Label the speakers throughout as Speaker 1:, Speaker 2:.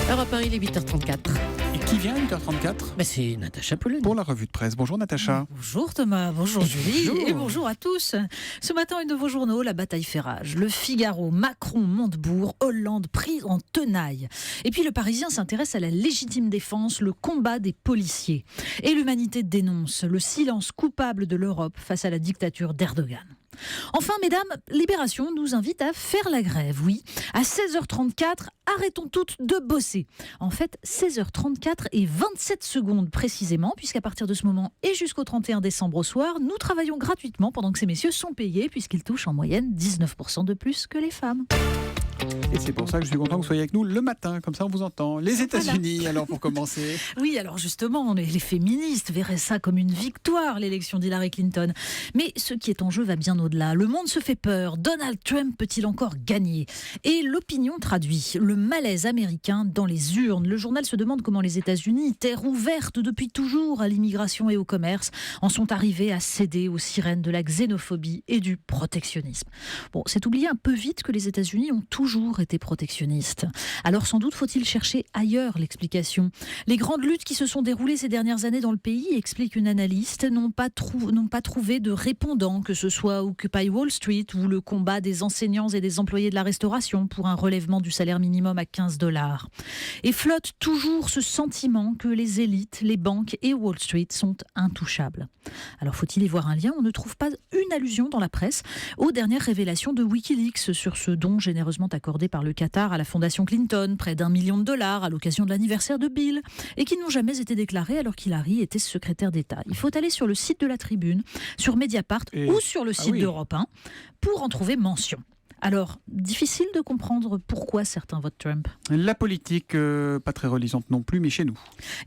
Speaker 1: Europe 1, il est 8h34.
Speaker 2: Et qui vient à 8h34 ?
Speaker 1: C'est Natacha Polony.
Speaker 2: Pour la revue de presse. Bonjour Natacha.
Speaker 3: Bonjour Thomas, bonjour Julie
Speaker 2: Bonjour.
Speaker 3: et bonjour à tous. Ce matin, une de vos journaux, la bataille fait rage. Le Figaro, Macron, Montebourg, Hollande pris en tenaille. Et puis le Parisien s'intéresse à la légitime défense, le combat des policiers. Et l'Humanité dénonce le silence coupable de l'Europe face à la dictature d'Erdogan. Enfin, mesdames, Libération nous invite à faire la grève, oui. À 16h34, arrêtons toutes de bosser. En fait, 16h34 et 27 secondes précisément, puisqu'à partir de ce moment et jusqu'au 31 décembre au soir, nous travaillons gratuitement pendant que ces messieurs sont payés, puisqu'ils touchent en moyenne 19% de plus que les femmes.
Speaker 2: Et c'est pour ça que je suis content que vous soyez avec nous le matin, comme ça on vous entend. Les États-Unis, alors pour commencer.
Speaker 3: Oui, alors justement, les féministes verraient ça comme une victoire, l'élection d'Hillary Clinton. Mais ce qui est en jeu va bien au-delà. Le monde se fait peur. Donald Trump peut-il encore gagner ? Et l'opinion traduit le malaise américain dans les urnes. Le journal se demande comment les États-Unis, terre ouverte depuis toujours à l'immigration et au commerce, en sont arrivés à céder aux sirènes de la xénophobie et du protectionnisme. Bon, c'est oublier un peu vite que les États-Unis ont toujours été protectionnistes. Alors sans doute faut-il chercher ailleurs l'explication. Les grandes luttes qui se sont déroulées ces dernières années dans le pays, explique une analyste, n'ont pas trouvé de répondants, que ce soit Occupy Wall Street ou le combat des enseignants et des employés de la restauration pour un relèvement du salaire minimum à $15. Et flotte toujours ce sentiment que les élites, les banques et Wall Street sont intouchables. Alors faut-il y voir un lien ? On ne trouve pas une allusion dans la presse aux dernières révélations de Wikileaks sur ce don généreusement accordé par le Qatar à la fondation Clinton, près d'$1 million à l'occasion de l'anniversaire de Bill, et qui n'ont jamais été déclarés alors qu'Hillary était secrétaire d'État. Il faut aller sur le site de la Tribune, sur Mediapart ou sur le site d'Europe 1 pour en trouver mention. Alors, difficile de comprendre pourquoi certains votent Trump.
Speaker 2: La politique, pas très relisante non plus, mais chez nous.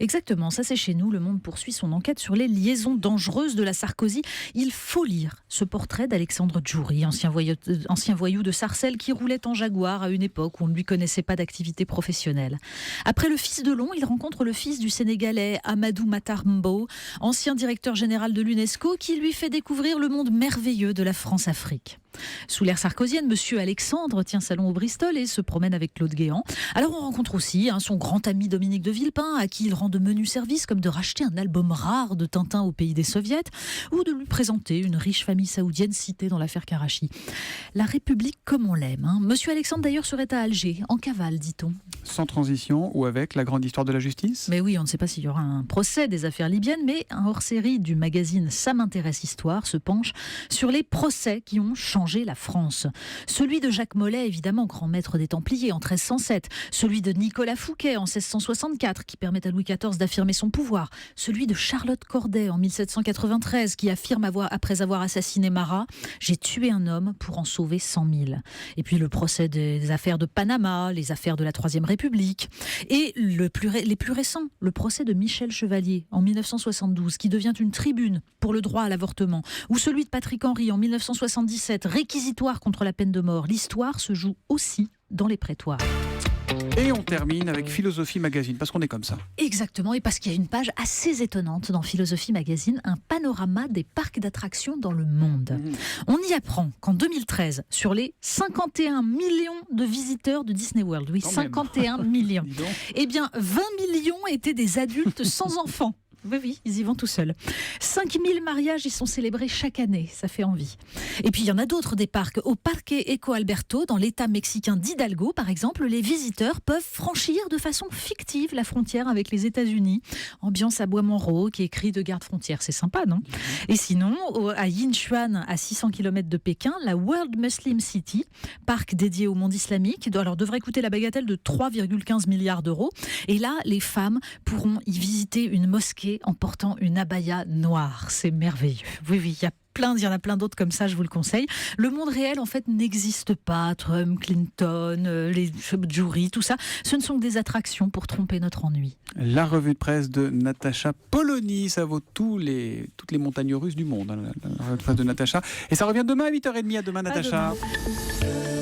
Speaker 3: Exactement, ça c'est chez nous. Le Monde poursuit son enquête sur les liaisons dangereuses de la Sarkozy. Il faut lire ce portrait d'Alexandre Djouri, ancien voyou de Sarcelles qui roulait en Jaguar à une époque où on ne lui connaissait pas d'activité professionnelle. Après le fils de Long, il rencontre le fils du Sénégalais Amadou Matar Mbow, ancien directeur général de l'UNESCO, qui lui fait découvrir le monde merveilleux de la France-Afrique. Sous l'ère sarkozienne, Monsieur Alexandre tient salon au Bristol et se promène avec Claude Guéant. Alors on rencontre aussi son grand ami Dominique de Villepin, à qui il rend de menus services comme de racheter un album rare de Tintin au pays des Soviets ou de lui présenter une riche famille saoudienne citée dans l'affaire Karachi. La République comme on l'aime. Monsieur Alexandre d'ailleurs serait à Alger, en cavale dit-on.
Speaker 2: Sans transition ou avec la grande histoire de la justice ?
Speaker 3: Mais oui, on ne sait pas s'il y aura un procès des affaires libyennes, mais un hors-série du magazine Ça m'intéresse Histoire se penche sur les procès qui ont changé la France. Celui de Jacques Mollet, évidemment, grand maître des Templiers en 1307. Celui de Nicolas Fouquet en 1664, qui permet à Louis XIV d'affirmer son pouvoir. Celui de Charlotte Corday en 1793, qui affirme après avoir assassiné Marat, « J'ai tué un homme pour en sauver 100 000 ». Et puis le procès des affaires de Panama, les affaires de la Troisième République. Et les plus récents, le procès de Michel Chevalier en 1972, qui devient une tribune pour le droit à l'avortement. Ou celui de Patrick Henry en 1977, réquisitoire contre la peine de mort. L'histoire se joue aussi dans les prétoires.
Speaker 2: Et on termine avec Philosophie Magazine, parce qu'on est comme ça.
Speaker 3: Exactement, et parce qu'il y a une page assez étonnante dans Philosophie Magazine, un panorama des parcs d'attractions dans le monde. On y apprend qu'en 2013, sur les 51 millions de visiteurs de Disney World, oui, 51 millions, eh bien 20 millions étaient des adultes sans enfants. Oui, ils y vont tout seuls. 5000 mariages y sont célébrés chaque année, ça fait envie. Et puis il y en a d'autres des parcs. Au Parque Eco Alberto, dans l'état mexicain d'Hidalgo, par exemple, les visiteurs peuvent franchir de façon fictive la frontière avec les États-Unis. Ambiance à Bois-Monroe, qui est cri de garde-frontière, c'est sympa, non ? Et sinon, à Yinchuan, à 600 km de Pékin, la World Muslim City, parc dédié au monde islamique, devrait coûter la bagatelle de 3,15 milliards d'euros. Et là, les femmes pourront y visiter une mosquée en portant une abaya noire. C'est merveilleux. Oui, il y en a plein d'autres comme ça, je vous le conseille. Le monde réel, en fait, n'existe pas. Trump, Clinton, les Djouri, tout ça, ce ne sont que des attractions pour tromper notre ennui.
Speaker 2: La revue de presse de Natacha Polony, ça vaut toutes les montagnes russes du monde, la revue de presse de Natacha. Et ça revient demain à 8h30. À demain, Natacha.
Speaker 3: À demain.